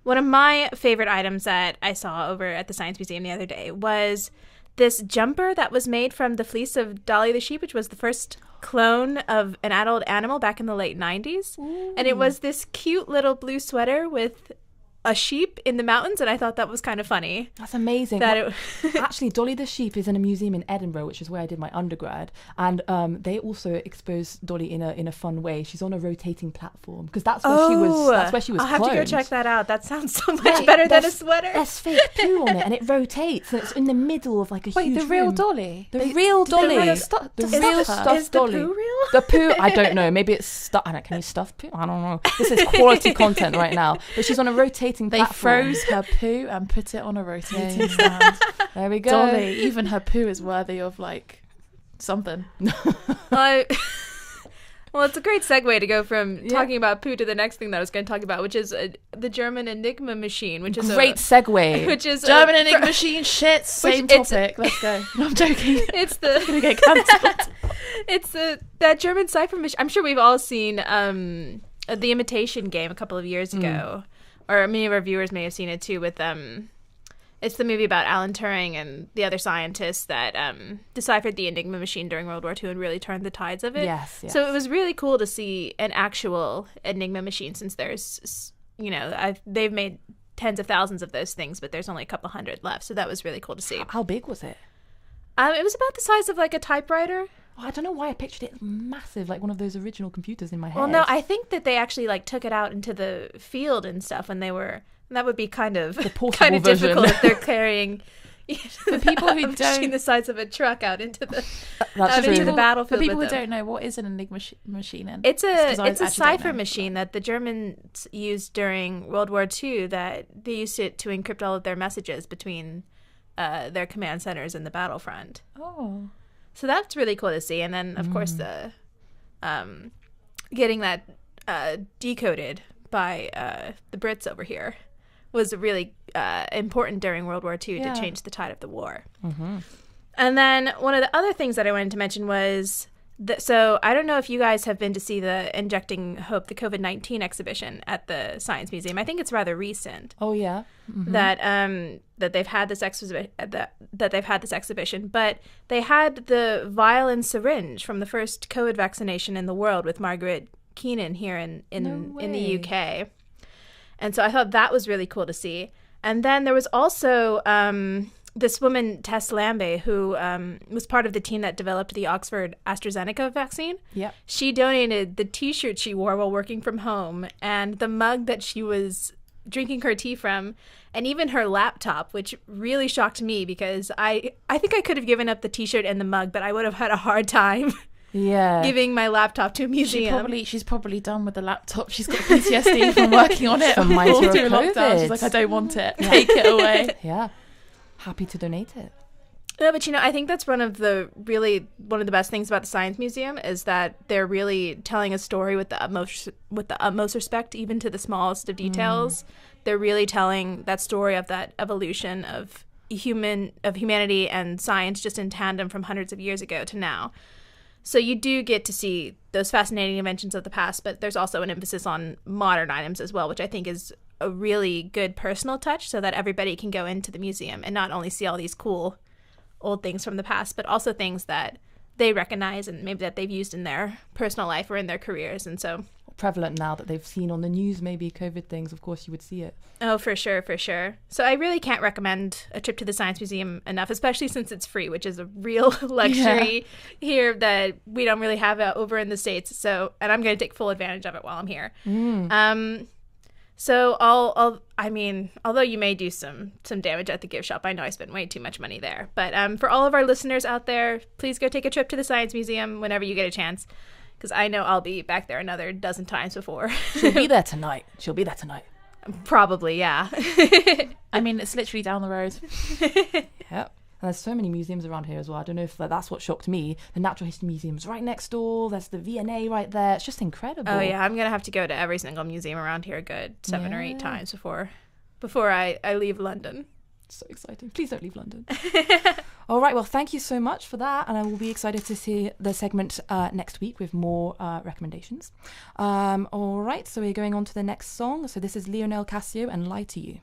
one of my favorite items that I saw over at the Science Museum the other day was this jumper that was made from the fleece of Dolly the sheep, which was the first clone of an adult animal back in the late 90s. Ooh. And it was this cute little blue sweater with a sheep in the mountains, and I thought that was kind of funny. That's amazing. Actually, Dolly the sheep is in a museum in Edinburgh, which is where I did my undergrad, and they also expose Dolly in a fun way. She's on a rotating platform because that's where she was. That's where she was. I'll have cloned. to go check that out. That sounds so much better than a sweater. There's fake poo on it, and it rotates, and it's in the middle of like a huge the real room. Dolly. The real Dolly. The real Is stuffed the Dolly. poo real? The poo, I don't know. Maybe it's stuff. Can you stuff poo? I don't know. This is quality content right now. But she's on a rotating platform. They froze her poo and put it on a rotating stand. There we go. Dolly, even her poo is worthy of like something. Well, it's a great segue to go from talking about poo to the next thing that I was going to talk about, which is the German Enigma machine, which is great segue. Which is German Enigma machine. Shit, same topic. Let's go. No, I'm joking. It's the gonna get cancelled. It's that German cipher machine. I'm sure we've all seen The Imitation Game a couple of years ago, or many of our viewers may have seen it too. With it's the movie about Alan Turing and the other scientists that deciphered the Enigma machine during World War II and really turned the tides of it. Yes. So it was really cool to see an actual Enigma machine, since there's, they've made tens of thousands of those things, but there's only a couple hundred left. So that was really cool to see. How big was it? It was about the size of like a typewriter. Oh, I don't know why I pictured it massive, like one of those original computers in my head. Well, no, I think that they actually like took it out into the field and stuff when they were. And that would be kind of difficult if they're carrying for people who don't the size of a truck out into the into the battlefield. For people who don't know, what is an Enigma machine? Then it's a cipher machine that the Germans used during World War II. That they used it to encrypt all of their messages between their command centers in the battlefront. Oh. So that's really cool to see. And then, of course, the getting that decoded by the Brits over here was really important during World War II to change the tide of the war. Mm-hmm. And then one of the other things that I wanted to mention was So I don't know if you guys have been to see the Injecting Hope, the COVID-19 exhibition at the Science Museum. I think it's rather recent. Oh yeah, that they've had this exhibition. But they had the vial and syringe from the first COVID vaccination in the world with Margaret Keenan here in the UK, and so I thought that was really cool to see. And then there was also this woman, Tess Lambay, who was part of the team that developed the Oxford AstraZeneca vaccine. Yep. She donated the T-shirt she wore while working from home and the mug that she was drinking her tea from, and even her laptop, which really shocked me because I think I could have given up the T-shirt and the mug, but I would have had a hard time giving my laptop to a museum. She's probably done with the laptop. She's got PTSD from working on it. From all through COVID. lockdown. She's like, I don't want it. Take it away. Yeah. Happy to donate it. No, but I think that's one of the best things about the Science Museum is that they're really telling a story with the utmost respect, even to the smallest of details. They're really telling that story of that evolution of humanity and science just in tandem from hundreds of years ago to now. So you do get to see those fascinating inventions of the past, but there's also an emphasis on modern items as well, which I think is a really good personal touch so that everybody can go into the museum and not only see all these cool old things from the past, but also things that they recognize and maybe that they've used in their personal life or in their careers. And so prevalent now that they've seen on the news, maybe COVID things, of course you would see it. Oh, for sure. So I really can't recommend a trip to the Science Museum enough, especially since it's free, which is a real luxury here that we don't really have over in the States. So, and I'm going to take full advantage of it while I'm here. So although you may do some damage at the gift shop, I know I spent way too much money there. But for all of our listeners out there, please go take a trip to the Science Museum whenever you get a chance, because I know I'll be back there another dozen times before. She'll be there tonight. Probably, yeah. I mean, it's literally down the road. Yep. And there's so many museums around here as well. I don't know if that's what shocked me. The Natural History Museum's right next door. There's the V&A right there. It's just incredible. Oh, yeah. I'm going to have to go to every single museum around here a good 7 or 8 times before I leave London. So exciting. Please don't leave London. All right. Well, thank you so much for that. And I will be excited to see the segment next week with more recommendations. All right. So we're going on to the next song. So this is Lionel Cassio and Lie to You.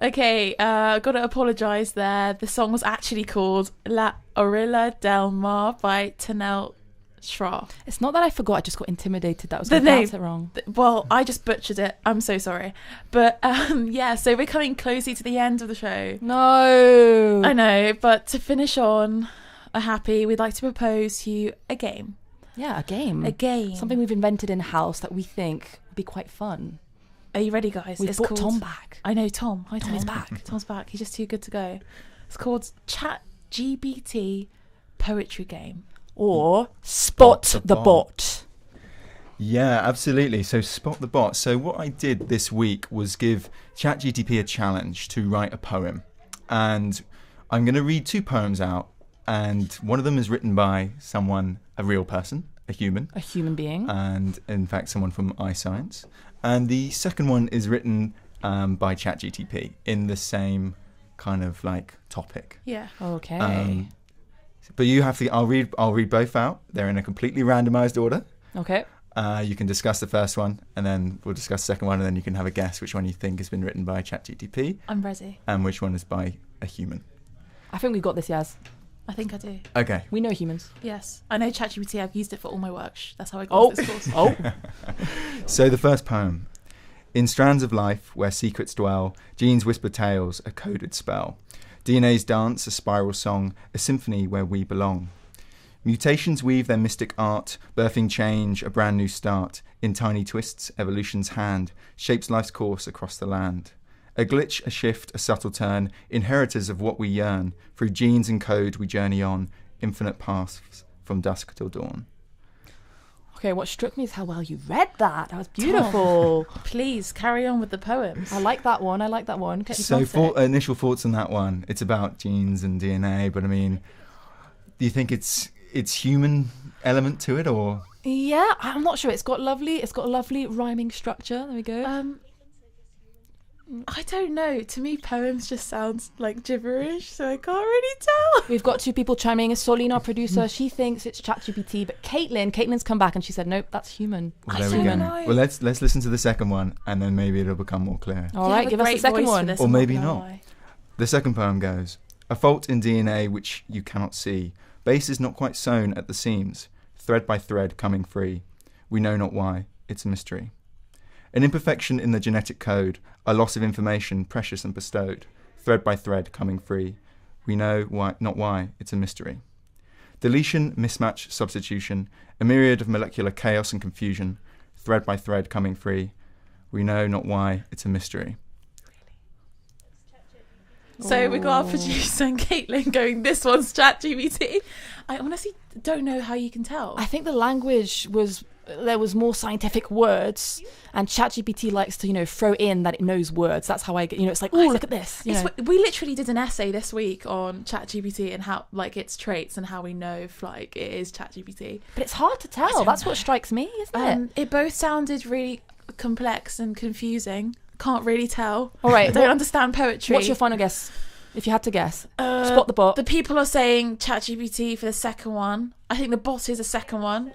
Okay, gotta apologise there. The song was actually called La Orilla del Mar by Tanel Schra. It's not that I forgot, I just got intimidated that I was The going to name. pronounce it wrong. Well, I just butchered it. I'm so sorry. But yeah, so we're coming closely to the end of the show. No. I know, but to finish on a happy, we'd like to propose to you a game. Yeah, a game. A game. Something we've invented in-house that we think would be quite fun. Are you ready, guys? We've It's brought called... Tom back. I know, Tom. Hi, Tom. Tom is back. Tom's back. He's just too good to go. It's called ChatGPT Poetry Game. Or Spot the Bot. Yeah, absolutely. So spot the bot. So what I did this week was give ChatGPT a challenge to write a poem. And I'm going to read 2 poems out. And one of them is written by someone, a real person, a human. A human being. And in fact, someone from iScience. And the second one is written by ChatGPT in the same kind of like topic. Yeah. Okay. But you have to. I'll read both out. They're in a completely randomized order. Okay. You can discuss the first one, and then we'll discuss the second one, and then you can have a guess which one you think has been written by ChatGPT. I'm ready. And which one is by a human. I think we got this, Yaz. I think I do. Okay. We know humans. Yes. I know ChatGPT. I've used it for all my work. That's how I got this course. Oh. So the first poem. In strands of life where secrets dwell, genes whisper tales, a coded spell. DNA's dance, a spiral song, a symphony where we belong. Mutations weave their mystic art, birthing change, a brand new start. In tiny twists, evolution's hand shapes life's course across the land. A glitch, a shift, a subtle turn, inheritors of what we yearn. Through genes and code we journey on, infinite paths from dusk till dawn. Okay, what struck me is how well you read that. That was beautiful. Please carry on with the poems. I like that one. Okay, So initial thoughts on that one. It's about genes and DNA, but I mean, do you think it's human element to it, or? Yeah, I'm not sure. It's got a lovely rhyming structure. There we go. I don't know. To me, poems just sounds like gibberish, so I can't really tell. We've got 2 people chiming in. Solina, our producer, she thinks it's ChatGPT, but Caitlin's come back and she said, nope, that's human. Well, there we go. Well, let's listen to the second one, and then maybe it'll become more clear. All right, give us the second one. Or maybe not. The second poem goes, a fault in DNA which you cannot see. Base is not quite sewn at the seams, thread by thread coming free. We know not why, it's a mystery. An imperfection in the genetic code, a loss of information precious and bestowed, thread by thread coming free. We know why, not why, it's a mystery. Deletion, mismatch, substitution, a myriad of molecular chaos and confusion, thread by thread coming free. We know not why, it's a mystery. So we got our producer and Caitlin going, this one's ChatGPT. I honestly don't know how you can tell. I think the language there was more scientific words, and ChatGPT likes to, throw in that it knows words. That's how I get, it's like, oh, look at this. We literally did an essay this week on ChatGPT and how, like, its traits and how we know if, like, it is ChatGPT. But it's hard to tell. That's what strikes me, isn't it? It both sounded really complex and confusing. Can't really tell. All right. I don't understand poetry. What's your final guess? If you had to guess. Spot the bot. The people are saying ChatGPT for the second one. I think the bot is the second one.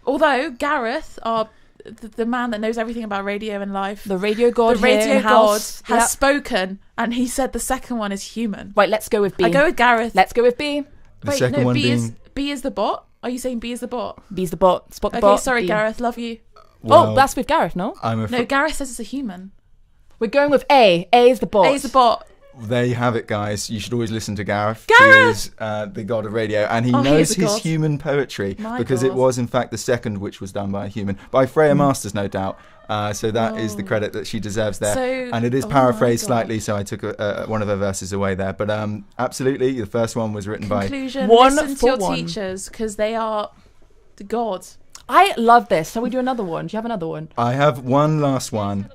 Although Gareth, the man that knows everything about radio and life, the radio god, has spoken, and he said the second one is human. Right, let's go with B. I go with Gareth. Let's go with B. The second one B is the bot. Are you saying B is the bot? B is the bot. Spot the bot. Okay, sorry, B. Gareth. Love you. Well, that's with Gareth, no? No, Gareth says it's a human. We're going with A. A is the bot. A is the bot. There you have it, guys. You should always listen to Gareth. Gareth! He is the god of radio, and he knows his god. human poetry because God. it was, in fact, the second which was done by a human, by Freya Masters, no doubt. So that is the credit that she deserves there. And it is paraphrased slightly, so I took one of her verses away there. But absolutely, the first one was written Conclusion, by... listen to your teachers, because they are the gods. I love this. Shall we do another one? Do you have another one? I have one last one.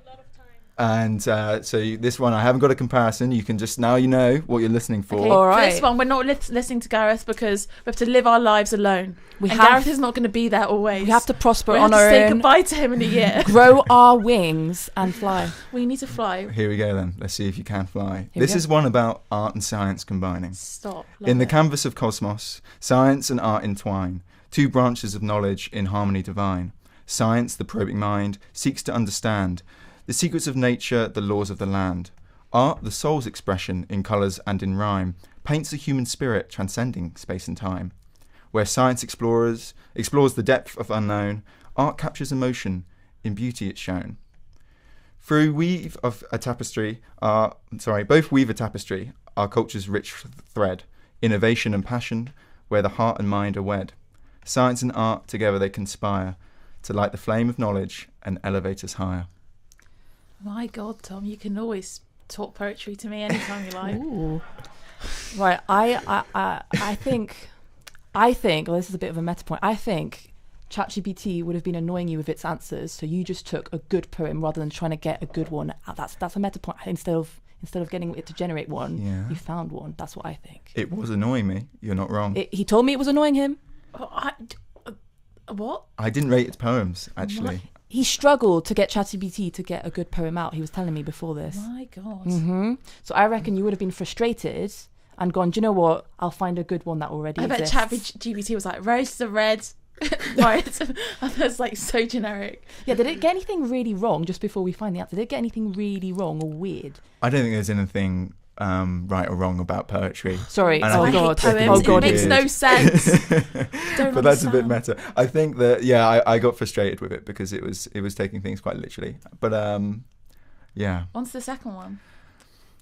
And so this one, I haven't got a comparison. You can just, now you know what you're listening for. Okay, all right. For this one, we're not listening to Gareth because we have to live our lives alone. Gareth is not going to be there always. We have to prosper on our own. We have to say goodbye to him in a year. Grow our wings and fly. We need to fly. Here we go then. Let's see if you can fly. This is one about art and science combining. Stop. In the canvas of cosmos, science and art entwine. 2 branches of knowledge in harmony divine. Science, the probing mind, seeks to understand the secrets of nature, the laws of the land. Art, the soul's expression in colours and in rhyme, paints the human spirit transcending space and time. Where science explores the depth of unknown, art captures emotion, in beauty it's shown. Both weave a tapestry, our culture's rich thread, innovation and passion, where the heart and mind are wed. Science and art together they conspire to light the flame of knowledge and elevate us higher. My God, Tom, you can always talk poetry to me anytime you like. Ooh. Right, I think. Well, this is a bit of a meta point. I think ChatGPT would have been annoying you with its answers, so you just took a good poem rather than trying to get a good one. That's a meta point. Instead of getting it to generate one, you found one. That's what I think. It was annoying me. You're not wrong. He told me it was annoying him. What? I didn't rate its poems, actually. What? He struggled to get ChatGPT to get a good poem out. He was telling me before this. My God. Mm-hmm. So I reckon you would have been frustrated and gone, do you know what? I'll find a good one that already exists. I bet ChatGPT was like, rose the red. Right. And that's like so generic. Yeah, did it get anything really wrong just before we find the answer? Did it get anything really wrong or weird? I don't think there's anything right or wrong about poetry. Sorry. And I hate poems. It makes no sense. But that's a bit meta. I think that I got frustrated with it because it was taking things quite literally. But yeah. On to the second one.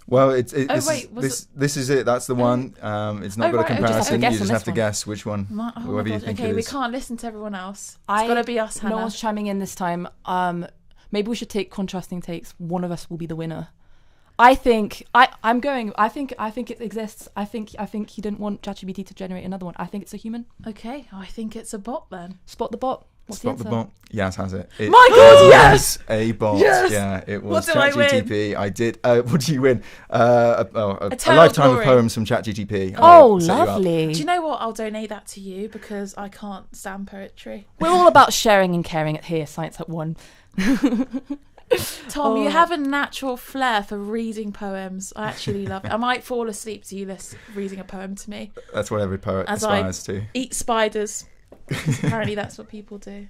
Well, this is it. That's the one. It's not got a comparison. You just have to guess which one. Whoever you think it is. Okay, we can't listen to everyone else. It's got to be us, Hannah. No one's chiming in this time. Maybe we should take contrasting takes. One of us will be the winner. I think it exists. I think he didn't want ChatGPT to generate another one. I think it's a human. Okay, I think it's a bot then. Spot the bot. What's Spot the bot. Yaz has it. My God, yes! A bot. Yes! Yeah, it was What do I ChatGPT. I did. What do you win? A Eternal lifetime glory. of poems from ChatGPT. Oh, lovely. Do you know what? I'll donate that to you because I can't stand poetry. We're all about sharing and caring here, Science at One. Tom, you have a natural flair for reading poems. I actually love it. I might fall asleep to you reading a poem to me. That's what every poet As aspires to. Eat spiders. Apparently that's what people do.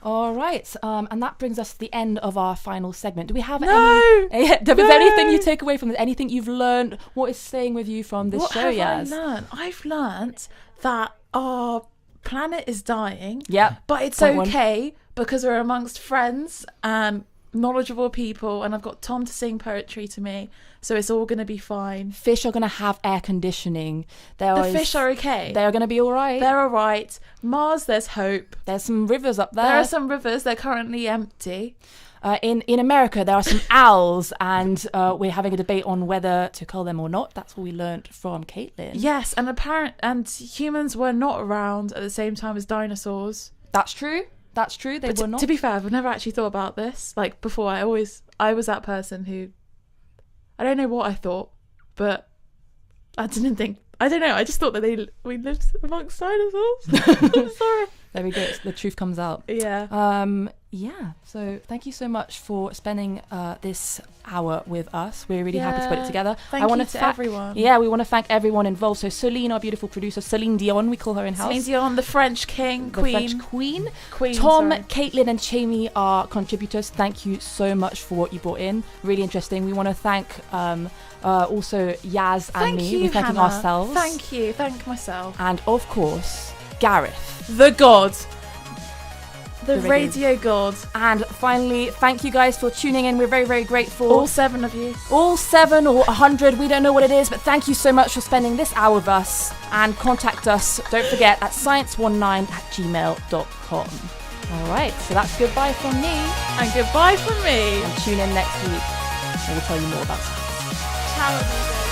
All right, and that brings us to the end of our final segment. Do we have No! anything you take away from this? Anything you've learned? What is staying with you from this show, Yaz? What have I learned? I've learned that our planet is dying. Yeah. But it's okay because we're amongst friends and knowledgeable people, and I've got Tom to sing poetry to me, so it's all going to be fine. Fish are going to have air conditioning. Fish are okay. They're going to be all right. They're all right. Mars, there's hope. There's some rivers up there. There are some rivers. They're currently empty. In America, there are some owls, and we're having a debate on whether to cull them or not. That's what we learned from Caitlin. Yes, and humans were not around at the same time as dinosaurs. That's true. That's true. They were not. To be fair, I've never actually thought about this. Like before, I was that person who, I don't know what I thought, but I didn't think. I don't know. I just thought that we lived amongst dinosaurs. I'm sorry. There we go. The truth comes out. Yeah. Yeah. So thank you so much for spending this hour with us. We're really happy to put it together. Thank you to everyone. Yeah, we want to thank everyone involved. So Celine, our beautiful producer, Celine Dion, we call her in house. Celine Dion, the French Queen. Tom, Caitlin, and Jamie are contributors. Thank you so much for what you brought in. Really interesting. We want to thank also Yaz and me. We're thanking ourselves. Thank you. Thank myself. And of course, Gareth, the God. The radio god. And finally, thank you guys for tuning in. We're very, very grateful. All 7 of you. All 7 or 100, we don't know what it is, but thank you so much for spending this hour with us. And contact us, don't forget, at science19@gmail.com. All right, so that's goodbye from me. And goodbye from me. And tune in next week, and we'll tell you more about science. Ciao, everybody.